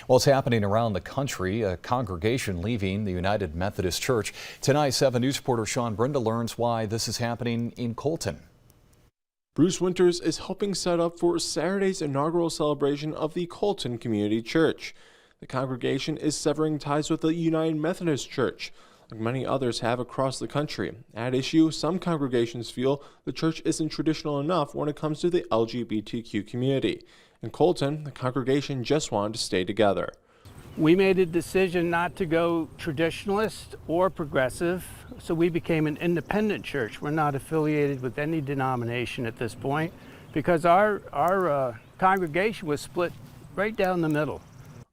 Well, it's happening around the country. A congregation leaving the United Methodist Church. Tonight, 7 News reporter Sean Brenda learns why this is happening in Colton. Bruce Winters is helping set up for Saturday's inaugural celebration of the Colton Community Church. The congregation is severing ties with the United Methodist Church, like many others have across the country. At issue, some congregations feel the church isn't traditional enough when it comes to the LGBTQ community. In Colton, the congregation just wanted to stay together. We made a decision not to go traditionalist or progressive, so we became an independent church. We're not affiliated with any denomination at this point because our congregation was split right down the middle.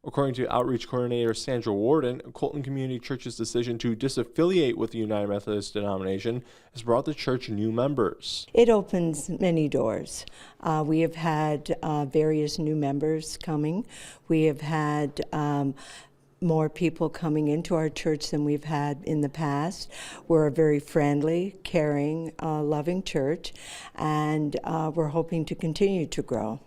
According to Outreach Coordinator Sandra Warden, Colton Community Church's decision to disaffiliate with the United Methodist denomination has brought the church new members. It opens many doors. We have had various new members coming. We have had more people coming into our church than we've had in the past. We're a very friendly, caring, loving church, and we're hoping to continue to grow.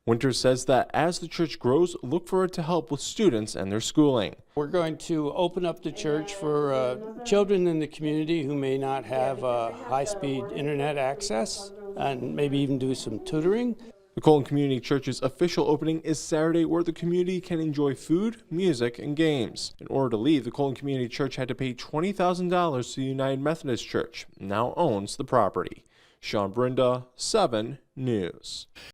Winters says that as the church grows, look for it to help with students and their schooling. We're going to open up the church for children in the community who may not have high-speed internet access, and maybe even do some tutoring. The Colton Community Church's official opening is Saturday, where the community can enjoy food, music, and games. In order to leave, the Colton Community Church had to pay $20,000 to the United Methodist Church, now owns the property. Sean Brenda, 7 News.